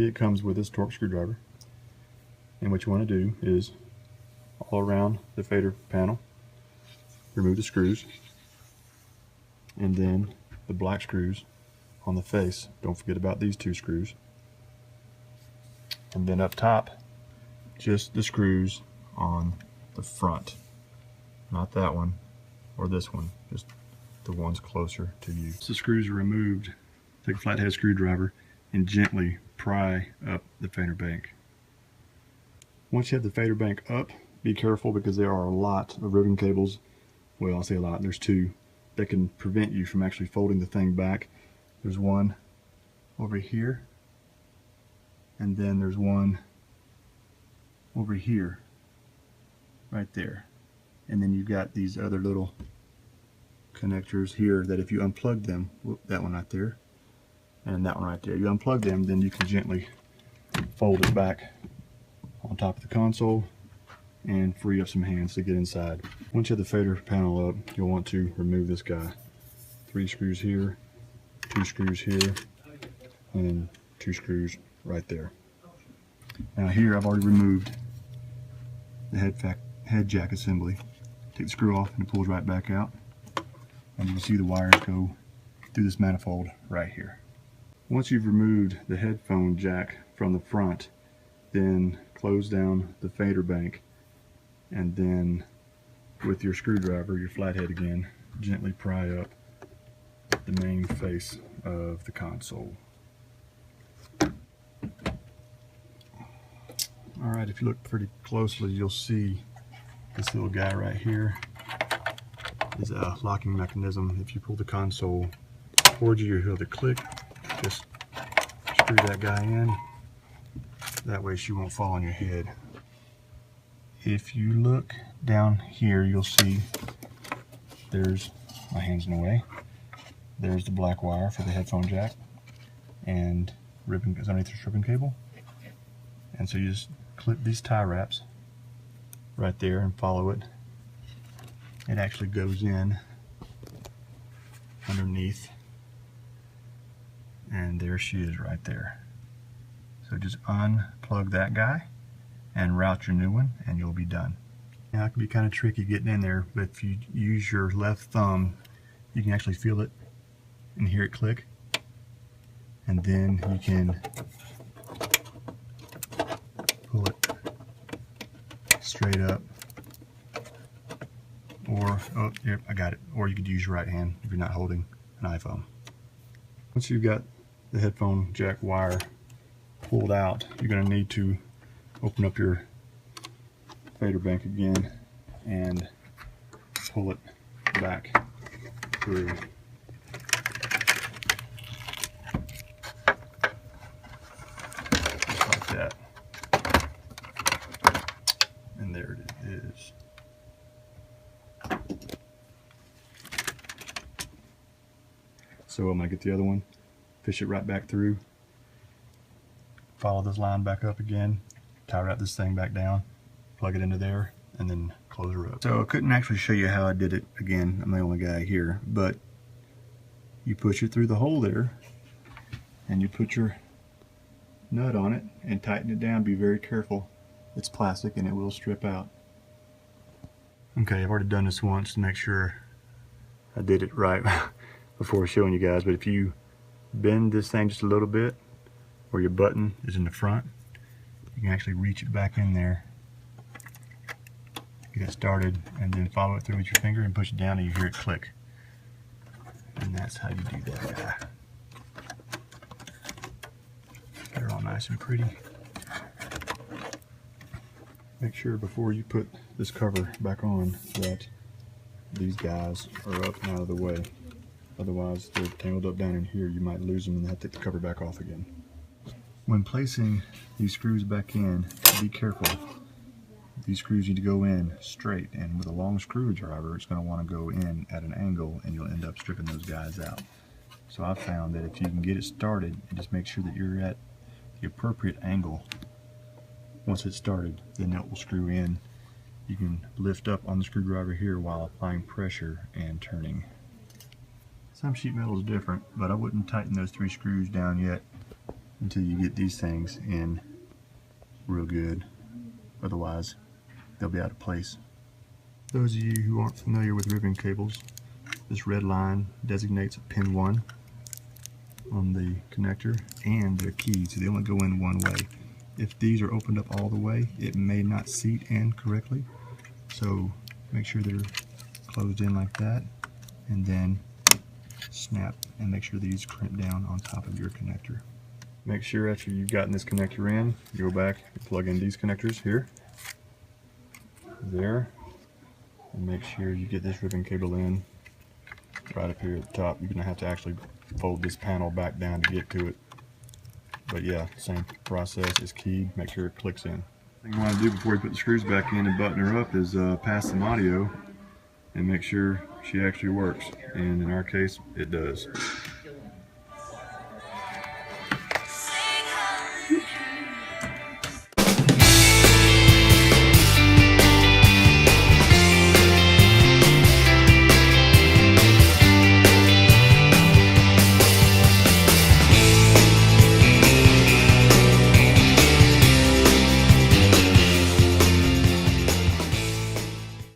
it comes with this torque screwdriver, and what you want to do is all around the fader panel remove the screws, and then the black screws on the face. Don't forget about these two screws. And then up top, just the screws on the front, not that one or this one, just the ones closer to you. So the screws are removed. Take a flathead screwdriver and gently pry up the fader bank. Once you have the fader bank up, be careful because there are a lot of ribbon cables. Well, I'll say a lot, there's two that can prevent you from actually folding the thing back. There's one over here, and then there's one over here, right there. And then you've got these other little connectors here that if you unplug them, whoop, that one right there, and that one right there, you unplug them, then you can gently fold it back on top of the console and free up some hands to get inside. Once you have the fader panel up, you'll want to remove this guy. 3 screws here, 2 screws here, and then 2 screws right there. Now here I've already removed the head jack assembly. Take the screw off and it pulls right back out. And you can see the wires go through this manifold right here. Once you've removed the headphone jack from the front, then close down the fader bank, and then with your screwdriver, your flathead again, gently pry up the main face of the console. Alright, if you look pretty closely, you'll see this little guy right here is a locking mechanism. If you pull the console towards you, you'll hear the click. Just screw that guy in. That way she won't fall on your head. If you look down here, you'll see there's, my hand's in the way, there's the black wire for the headphone jack, and ribbon is underneath the ribbon cable. And so you just clip these tie wraps right there and follow it. It actually goes in underneath, and there she is right there. So just unplug that guy and route your new one, and you'll be done. Now it can be kind of tricky getting in there, but if you use your left thumb, you can actually feel it and hear it click, and then you can pull it straight up, or, oh, yep, I got it. Or you could use your right hand if you're not holding an iPhone. Once you've got the headphone jack wire pulled out, you're going to need to open up your fader bank again and pull it back through. Just like that. And there it is. So I'm going to get the other one, fish it right back through, follow this line back up again, tie wrap this thing back down, plug it into there, and then close her up. So I couldn't actually show you how I did it. Again, I'm the only guy here, but you push it through the hole there, and you put your nut on it and tighten it down. Be very careful. It's plastic and it will strip out. Okay, I've already done this once to make sure I did it right before showing you guys, but if you bend this thing just a little bit, where your button is in the front, you can actually reach it back in there, get it started, and then follow it through with your finger and push it down and you hear it click. And that's how you do that guy. Get her all nice and pretty. Make sure before you put this cover back on that these guys are up and out of the way. Otherwise, they're tangled up down in here. You might lose them and have to take the cover back off again. When placing these screws back in, be careful. These screws need to go in straight, and with a long screwdriver, it's going to want to go in at an angle, and you'll end up stripping those guys out. So I've found that if you can get it started and just make sure that you're at the appropriate angle once it's started, then it will screw in. You can lift up on the screwdriver here while applying pressure and turning. Some sheet metal is different, but I wouldn't tighten those 3 screws down yet. until you get these things in real good. Otherwise, they'll be out of place. Those of you who aren't familiar with ribbon cables, this red line designates pin 1 on the connector and the key, so they only go in one way. If these are opened up all the way, it may not seat in correctly, so make sure they're closed in like that, and then snap and make sure these crimp down on top of your connector. Make sure after you've gotten this connector in, you go back and plug in these connectors here, there, and make sure you get this ribbon cable in right up here at the top. You're going to have to actually fold this panel back down to get to it. But yeah, same process is key. Make sure it clicks in. The thing you want to do before you put the screws back in and button her up is pass some audio and make sure she actually works. And in our case, it does.